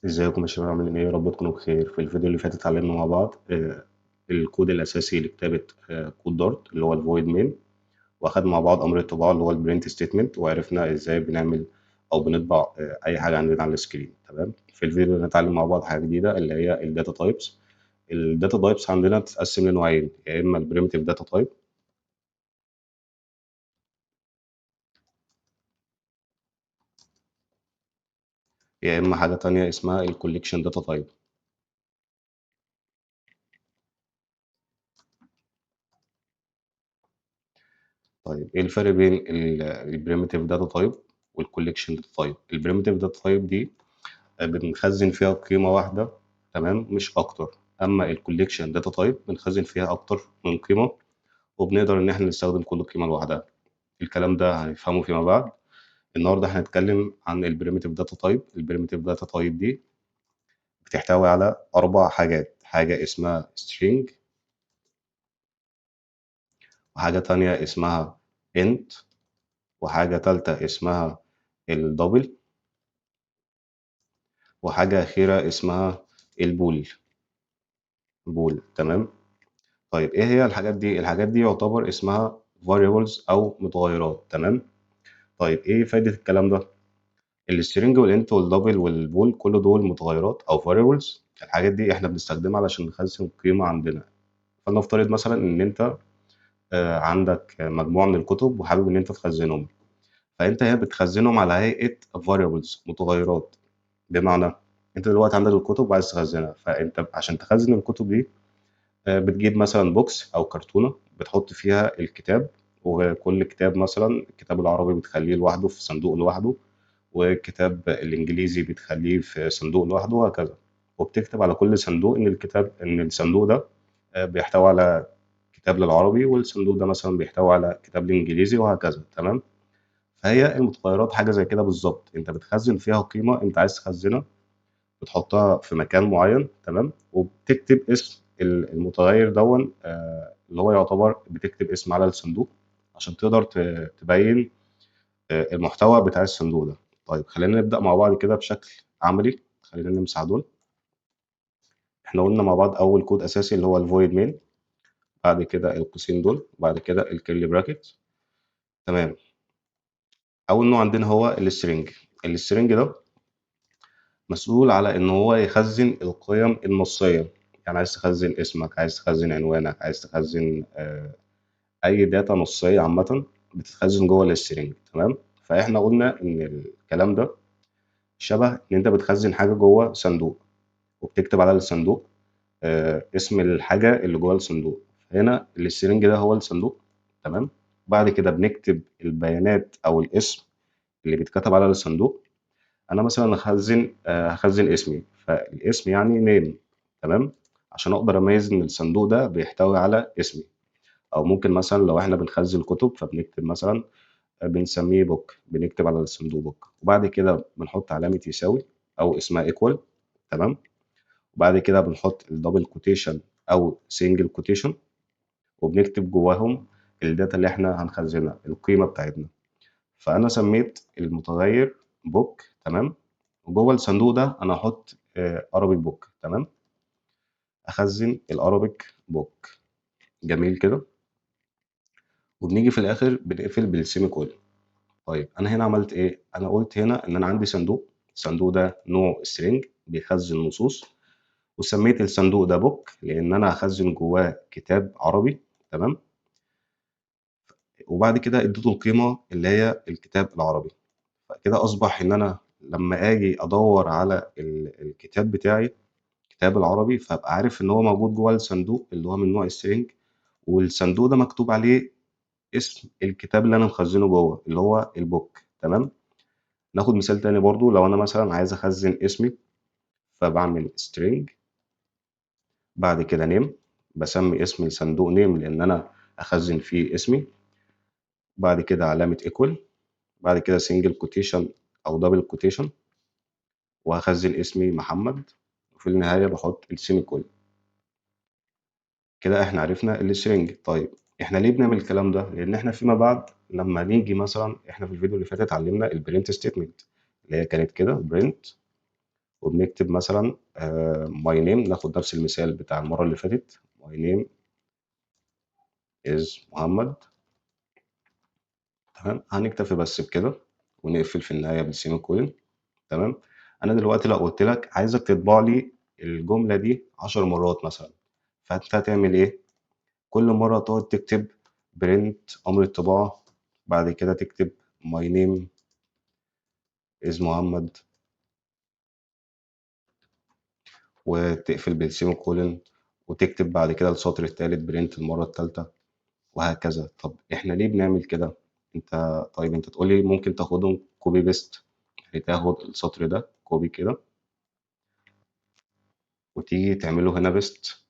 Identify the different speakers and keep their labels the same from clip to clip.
Speaker 1: ازيكم يا شباب، عاملين ايه؟ يا رب تكونوا بخير. في الفيديو اللي فات اتعلمنا مع بعض الكود الاساسي لكتابه كود دارت اللي هو الفويد مين، واخدنا مع بعض امر الطباعه اللي هو البرنت ستيتمنت، وعرفنا ازاي بنعمل او بنطبع اي حاجه عندنا على السكرين. تمام. في الفيديو ده هنتعلم مع بعض حاجه جديده اللي هي الداتا تايبس. الداتا تايبس عندنا بتتقسم لنوعين، يا اما البريمتيف داتا تايب، يا اما حاجه تانية اسمها الكوليكشن داتا تايب. طيب ايه الفرق بين البريمتيف داتا تايب والكوليكشن داتا تايب؟ البريمتيف داتا تايب دي بنخزن فيها قيمة واحدة، تمام، مش أكتر. أما الكوليكشن داتا تايب بنخزن فيها أكتر من قيمة، وبنقدر إن إحنا نستخدم كل قيمة لوحدها. الكلام ده هنفهمه فيما بعد. النهاردة هنتكلم عن البريمتيف داتا تايب. البريمتيف داتا تايب دي بتحتوي على أربع حاجات: حاجة اسمها string، وحاجة تانية اسمها int، وحاجة تالتة اسمها الدبل، وحاجة أخيرة اسمها البول. تمام. طيب ايه هي الحاجات دي؟ الحاجات دي يعتبر اسمها variables او متغيرات. تمام. طيب ايه فايدة الكلام ده؟ السترنج والانت والدبل والبول كل دول متغيرات او variables. الحاجات دي احنا بنستخدمها علشان نخزن قيمة عندنا. فلنفترض مثلا ان انت عندك مجموعة من الكتب وحابب ان انت تخزنهم، فانت هي بتخزنهم على هيئة variables، متغيرات. بمعنى انت دلوقتي عندك الكتب وعايز تخزنها، فانت عشان تخزن الكتب دي بتجيب مثلا بوكس أو كرتونة بتحط فيها الكتاب، وكل كتاب مثلا الكتاب العربي بتخليه لوحده في صندوق لوحده، والكتاب الإنجليزي بتخليه في صندوق لوحده، وهكذا. وبتكتب على كل صندوق إن الصندوق ده بيحتوي على كتاب للعربي، والصندوق ده مثلا بيحتوي على كتاب للإنجليزي، وهكذا. تمام. فهي المتغيرات حاجة زي كده بالظبط، أنت بتخزن فيها قيمة أنت عايز تخزنها، بتحطها في مكان معين. تمام. وبتكتب اسم المتغير دون اللي هو يعتبر بتكتب اسم على الصندوق عشان تقدر تبين المحتوى بتاع الصندوق ده. طيب خلينا نبدأ مع بعض كده بشكل عملي. خلينا نمسح دول. احنا قلنا مع بعض اول كود اساسي اللي هو الفويد مين، بعد كده القوسين دول، بعد كده الكيرلي براكت. تمام. اول نوع عندنا هو السترنج. السترنج ده مسؤول على ان هو يخزن القيم النصية. يعني عايز تخزن اسمك، عايز تخزن عنوانك، عايز تخزن اي داتا نصيه عامه، بتتخزن جوه السترنج. تمام. فاحنا قلنا ان الكلام ده شبه ان انت بتخزن حاجه جوه صندوق، وبتكتب على الصندوق اسم الحاجه اللي جوه الصندوق. هنا السترنج ده هو الصندوق. تمام. بعد كده بنكتب البيانات او الاسم اللي بيتكتب على الصندوق. انا مثلا هخزن اسمي، فالاسم يعني نيم. تمام. عشان اقدر اميز ان الصندوق ده بيحتوي على اسمي. او ممكن مثلا لو احنا بنخزن كتب فبنكتب مثلا بنسميه بوك، بنكتب على الصندوق بوك، وبعد كده بنحط علامة يساوي أو اسمها ايكوال. تمام. وبعد كده بنحط الدبل كوتيشن أو سنجل كوتيشن، وبنكتب جواهم الداتا اللي احنا هنخزنها، القيمة بتاعتنا. فأنا سميت المتغير بوك. تمام. وجوه الصندوق ده أنا هحط Arabic بوك. تمام. أخزن الأرابيك بوك. جميل كده. وبنيجي في الآخر بنقفل بالسيمي كولن. طيب انا هنا عملت ايه؟ انا قلت هنا ان انا عندي صندوق. الصندوق ده نوع string بيخزن نصوص، وسميت الصندوق ده بوك لان انا هخزن جواه كتاب عربي. تمام. وبعد كده اديته القيمه اللي هي الكتاب العربي. فكده اصبح ان انا لما اجي ادور على الكتاب بتاعي، الكتاب العربي، فابقى عارف ان هو موجود جوه الصندوق اللي هو من نوع string، والصندوق ده مكتوب عليه اسم الكتاب اللي انا مخزنه جوه اللي هو البوك. تمام. ناخد مثال تاني برضو. لو انا مثلا عايز اخزن اسمي، فبعمل string، بعد كده name، بسمي اسم الصندوق name لان انا اخزن فيه اسمي، بعد كده علامة equal، بعد كده single quotation او double quotation، وهخزن اسمي محمد، وفي النهاية بحط السيمي كول. كده احنا عرفنا الstring. طيب احنا ليه بنعمل الكلام ده؟ لان احنا فيما بعد لما نيجي مثلا، احنا في الفيديو اللي فات اتعلمنا البرنت ستيتمنت اللي هي كانت كده print وبنكتب مثلا my name، ناخد نفس المثال بتاع المرة اللي فاتت، my name is محمد. تمام، هنكتفي بس بكده ونقفل في النهاية بالسيمي كولن. تمام. انا دلوقتي لو قلت لك عايزك تطبع لي الجملة دي 10 مرات مثلا، فانت هتعمل ايه؟ كل مرة تقعد تكتب برنت امر الطباعة، بعد كده تكتب my name is محمد، وتقفل بالسيمي كولن، وتكتب بعد كده السطر التالت برنت المرة التالتة، وهكذا. طب احنا ليه بنعمل كده؟ انت طيب انت تقول لي ممكن تاخدهم كوبي بيست، يعني تاخد السطر ده كوبي كده وتيجي تعمله هنا بيست،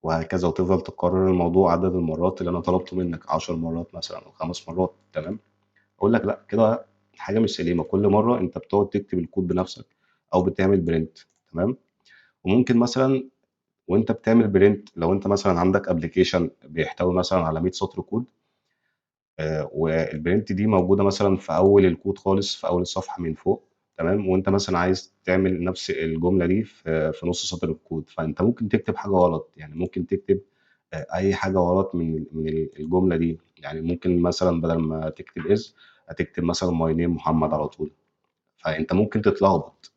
Speaker 1: وهكذا، وتفضل تكرر الموضوع عدد المرات اللي انا طلبته منك، 10 مرات مثلا او 5 مرات. تمام. اقول لك لا، كده حاجه مش سليمه، كل مره انت بتقعد تكتب الكود بنفسك او بتعمل برنت. تمام. وممكن مثلا وانت بتعمل برنت، لو انت مثلا عندك ابلكيشن بيحتوي مثلا على 100 سطر كود، والبرنت دي موجودة مثلا في أول الكود خالص، في أول الصفحة من فوق. تمام. وأنت مثلا عايز تعمل نفس الجملة دي في نص سطر الكود، فأنت ممكن تكتب حاجة غلط، يعني ممكن تكتب أي حاجة غلط من الجملة دي. يعني ممكن مثلا بدل ما تكتب إز هتكتب مثلا ماي نيم محمد على طول، فأنت ممكن تتلخبط.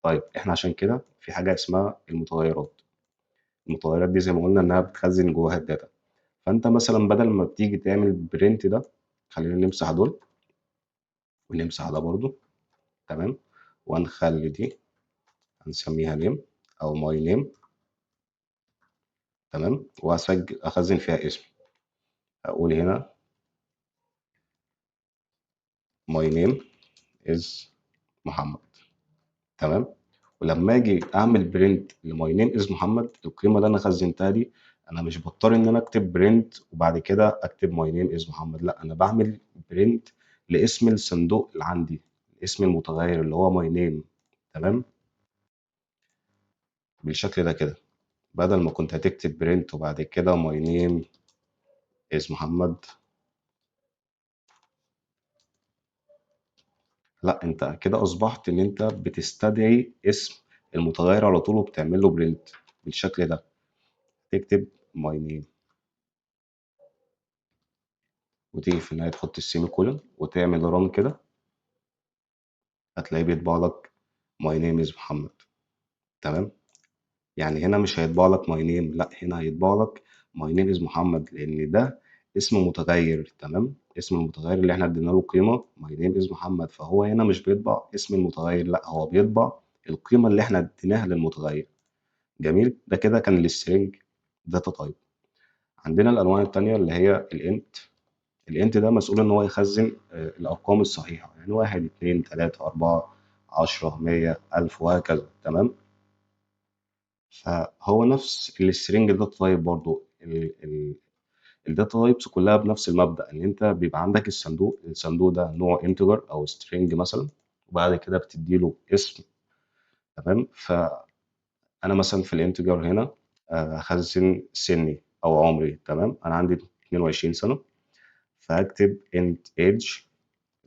Speaker 1: طيب إحنا عشان كده في حاجة اسمها المتغيرات. المتغيرات دي زي ما قلنا إنها بتخزن جواها الداتا. فأنت مثلا بدل ما بتيجي تعمل برنت ده، خلينا نمسح دول ونمسح ده برضو. تمام. وهنخلي دي هنسميها نيم او ماي نيم. تمام. وهسجل اخزن فيها اسم، اقول هنا ماي نيم از محمد. تمام. ولما اجي اعمل برنت لماي نيم از محمد، القيمه اللي انا خزنتها دي، انا مش بضطر ان انا اكتب برنت وبعد كده اكتب ماي نيم از محمد، لا، انا بعمل برنت لاسم الصندوق اللي عندي، اسم المتغير اللي هو ماي نيم. تمام. بالشكل ده كده، بدل ما كنت هتكتب برنت وبعد كده ماي نيم از محمد، لا، انت كده اصبحت ان انت بتستدعي اسم المتغير على طول وبتعمل له برنت بالشكل ده. تكتب ماي نيم وتيجي في النهايه تحط السيمي كولون وتعمل ران كده، هتلاقيه بيطبع لك ماي نيم از محمد. تمام. يعني هنا مش هيطبع لك ماي نيم، لا، هنا هيطبع لك ماي نيم از محمد، لان ده اسم متغير. تمام. اسم المتغير اللي احنا ادينا له قيمه ماي نيم از محمد، فهو هنا مش بيطبع اسم المتغير، لا، هو بيطبع القيمه اللي احنا اديناها للمتغير. جميل. ده كده كان السترنج داتا تايب. عندنا الانواع التانية اللي هي الانت. الانت ده مسؤول ان هو يخزن الارقام الصحيحه، يعني واحد اتنين تلاته اربعه 10 100 1000 وهكذا. تمام. فهو نفس السترنج داتا تايب برضو. الداتا تايبس كلها بنفس المبدأ، ان انت بيبقى عندك الصندوق ده نوع انتجر او سترنج مثلا، وبعد كده بتديله اسم. تمام. فانا مثلا في الانتجر هنا هخزن سني او عمري. تمام. انا عندي 22 سنة، فهكتب int age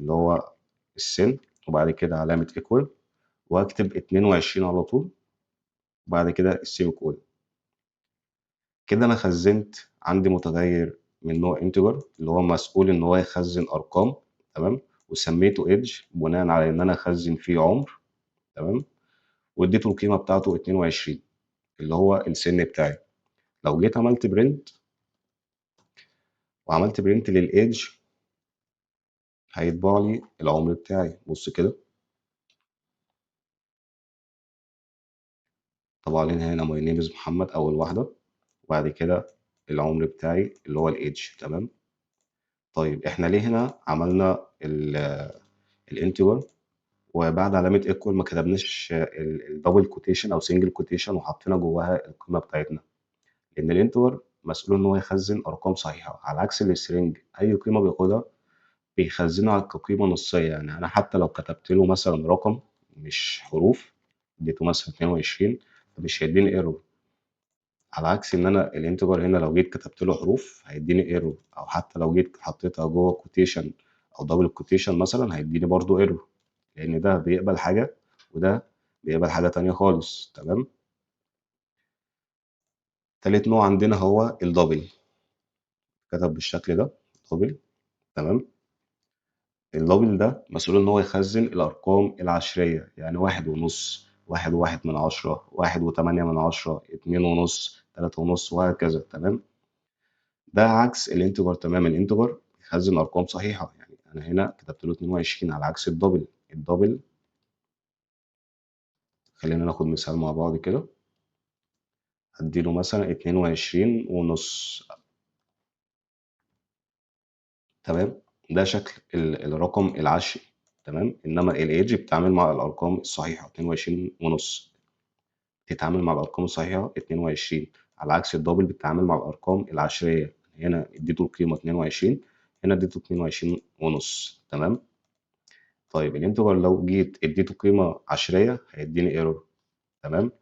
Speaker 1: اللي هو السن، وبعد كده علامة equal، وهكتب 22 على طول، وبعد كده السيمي كولن. كده انا خزنت عندي متغير من نوع integer اللي هو مسؤول ان هو يخزن ارقام. تمام. وسميته age بناء على ان انا اخزن فيه عمر. تمام. واديته القيمة بتاعته 22 اللي هو السن بتاعي. لو جيت عملت برنت وعملت برنت للايدج، هيطبع لي العمر بتاعي. بص كده، طبع لي هنا ماي نيم از محمد اول واحده، وبعد كده العمر بتاعي اللي هو الايدج. تمام. طيب احنا ليه هنا عملنا الانتجر وبعد علامه ايكوال ما كتبناش الدبل كوتيشن او سنجل كوتيشن وحطينا جواها القيمه بتاعتنا؟ لان الانتجر مسؤول ان هو يخزن ارقام صحيحه، على عكس السترنج اي قيمه بياخدها بيخزنها كقيمه نصيه. يعني انا حتى لو كتبت له مثلا رقم مش حروف، اديته مثلا 22، فمش هيديني ايرور. على عكس ان انا الانتجر هنا لو جيت كتبت له حروف هيديني ايرور، او حتى لو جيت حطيتها جوه كوتيشن او دبل كوتيشن مثلا هيديني برضو ايرور، لان ده بيقبل حاجه وده بيقبل حاجة تانية خالص. تمام. تالت نوع عندنا هو الدبل، كتب بالشكل ده دبل. تمام. الدبل ده مسؤول إن هو يخزن الأرقام العشرية، يعني 1.5، 1.1، 1.8، 2.5، 3.5، وهكذا. تمام. ده عكس الانتجر تماما. الانتجر يخزن أرقام صحيحة، يعني أنا هنا كتبت له 22 على عكس الدبل. الدبل، خلينا ناخد مثال مع بعض كده. هديله مثلا 22.5. تمام. ده شكل الرقم العشري. تمام. انما الايدج بتتعامل مع الارقام الصحيحه 22 ونص، بتتعامل مع الارقام الصحيحه 22، على عكس الدبل بتتعامل مع الارقام العشريه. هنا اديته القيمه 22، هنا اديته 22 ونص. تمام. طيب الانتجر لو جيت اديته قيمه عشريه هيديني ايرور. تمام.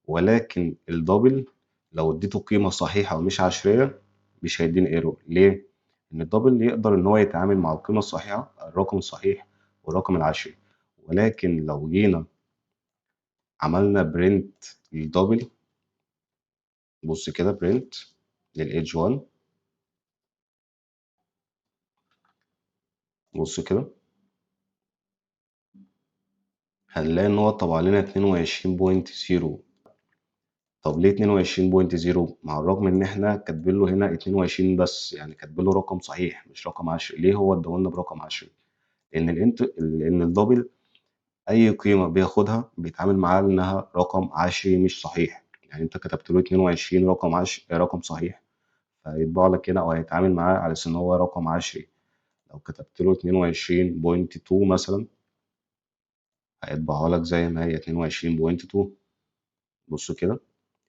Speaker 1: ولكن الدبل لو اديته قيمة صحيحة ومش عشرية مش هيديني ايرور. ليه؟ إن الدبل يقدر إن هو يتعامل مع القيمة الصحيحة، الرقم الصحيح والرقم العشري. ولكن لو جينا عملنا برنت للدبل، بص كده برنت للإيدج 1، بص كده هنلاقي إن هو طبع لنا 22.0. طب ليه 22.0 مع الرغم إن إحنا كاتبين له هنا 22 بس، يعني كاتبين له رقم صحيح مش رقم عشري؟ ليه هو اداهولنا برقم عشري؟ لأن الدبل أي قيمة بياخدها بيتعامل معاها إنها رقم عشري مش صحيح. يعني أنت كتبت له 22 رقم صحيح، فهيطبع لك هنا أو هيتعامل معاه على أساس إن هو رقم عشري. لو كتبت له 22.2 مثلا هيطبعها لك زي ما هي 22.2. بص كده،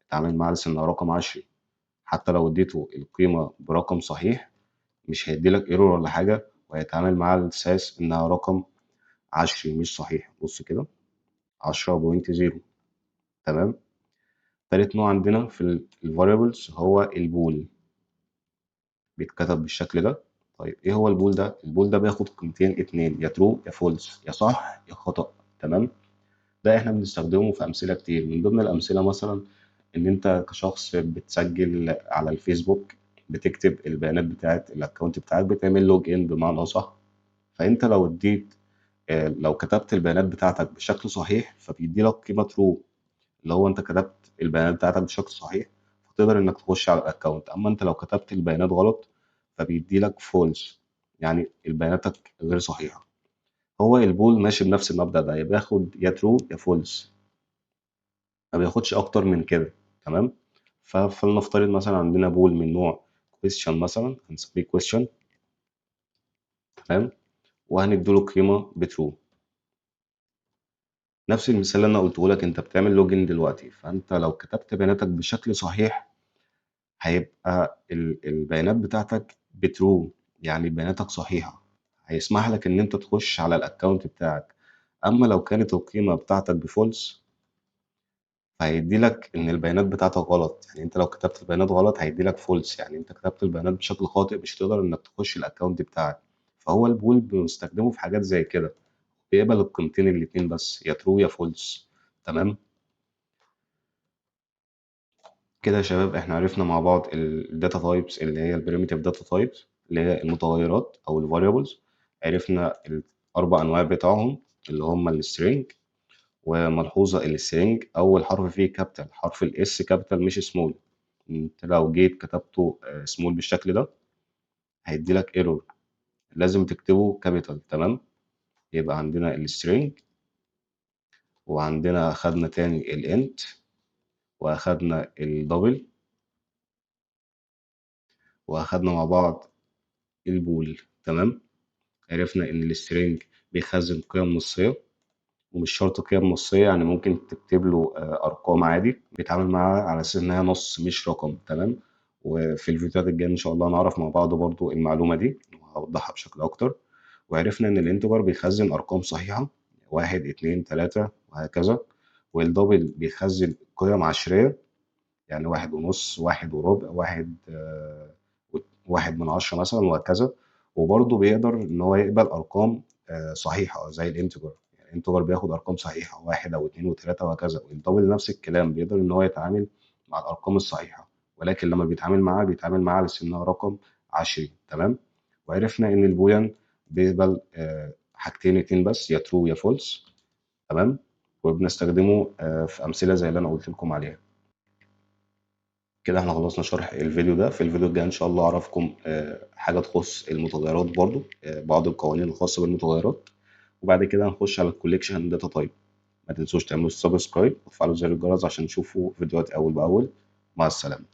Speaker 1: اتعامل معاه على أساس إنها رقم عشري. حتى لو اديته القيمة برقم صحيح مش هيديلك ايرور ولا حاجة، وهيتعامل معاه على أساس إنها رقم عشري مش صحيح. بص كده 10.0. تمام. تالت نوع عندنا في الفاريبلز هو البول، بيتكتب بالشكل ده. طيب ايه هو البول ده؟ البول ده بياخد قيمتين اتنين، يا ترو يا فولس، يا صح يا خطأ. تمام. ده احنا بنستخدمه في امثله كتير. من ضمن الامثله مثلا ان انت كشخص بتسجل على الفيسبوك، بتكتب البيانات بتاعت الاكونت بتاعك، بتعمل لوج ان بمعنى صح. فانت لو اديت لو كتبت البيانات بتاعتك بشكل صحيح فبيدي لك قيمه ترو، اللي هو انت كتبت البيانات بتاعتك بشكل صحيح فتقدر انك تخش على الاكونت. اما انت لو كتبت البيانات غلط فبيدي لك فولس، يعني بياناتك غير صحيحة. هو البول ماشي بنفس المبدأ ده، يا بياخد يا ترو يا فولس، ما بياخدش اكتر من كده. تمام. فلنفترض مثلا عندنا بول من نوع question، مثلا هنسميه question. تمام. وهنديله قيمة بترو. نفس المثال اللي انا قلته لك، انت بتعمل لوجن دلوقتي، فانت لو كتبت بياناتك بشكل صحيح هيبقى البيانات بتاعتك بترو، يعني بياناتك صحيحة، هيسمح لك إن أنت تخش على الأكونت بتاعك. أما لو كانت القيمة بتاعتك بفولس فهيدي لك إن البيانات بتاعتك غلط. يعني أنت لو كتبت البيانات غلط هيدي لك فولس، يعني أنت كتبت البيانات بشكل خاطئ، مش هتقدر إنك تخش الأكونت بتاعك. فهو البول بنستخدمه في حاجات زي كده، بيقبل القيمتين الاتنين بس، يا ترو يا فولس. تمام. كده يا شباب احنا عرفنا مع بعض الداتا تايبس اللي هي البريميتيف داتا تايبس اللي هي المتغيرات او الفاريبلز. عرفنا الاربع انواع بتاعهم اللي هم السترينج. وملحوظه السترينج اول حرف فيه كابيتال، حرف الاس كابيتال مش سمول. انت لو جيت كتبته سمول بالشكل ده هيدي لك ايرور، لازم تكتبه كابيتال. تمام. يبقى عندنا السترينج، وعندنا خدنا تاني الانت، واخدنا الدبل، واخدنا مع بعض البول. تمام. عرفنا إن السترينج بيخزن قيم نصية، ومش شرط قيم نصية، يعني ممكن تكتب له أرقام عادي بيتعامل معاها على أساس إنها نص مش رقم. تمام. وفي الفيديوهات الجاية إن شاء الله نعرف مع بعض برضو المعلومة دي وهوضحها بشكل أكتر. وعرفنا إن الانتجر بيخزن أرقام صحيحة، واحد اتنين تلاتة وهكذا. والدبل بيخزن قيم عشرية، يعني 1.5، 1 وربع، 1 من 10 مثلا وهكذا. وبرضه بيقدر إن هو يقبل أرقام صحيحة زي الانتجر، انتجر بياخد ارقام صحيحه، واحد او اتنين وتلاته وهكذا. والدبل نفس الكلام، بيقدر ان هو يتعامل مع الارقام الصحيحه، ولكن لما بيتعامل معاها على انها رقم عشري. تمام. وعرفنا ان البويان بيقبل حاجتين اتنين بس، يا ترو يا فولس. تمام. وبنستخدمه في امثله زي اللي انا قلت لكم عليها. كده احنا خلصنا شرح الفيديو ده. في الفيديو الجاي ان شاء الله اعرفكم حاجه تخص المتغيرات برضو، بعض القوانين الخاصه بالمتغيرات. وبعد كده هنخش على الكوليكشن داتا تايب. ما تنسوش تعملوا سبسكرايب وتفعلوا زر الجرس عشان تشوفوا فيديوهات اول باول. مع السلامه.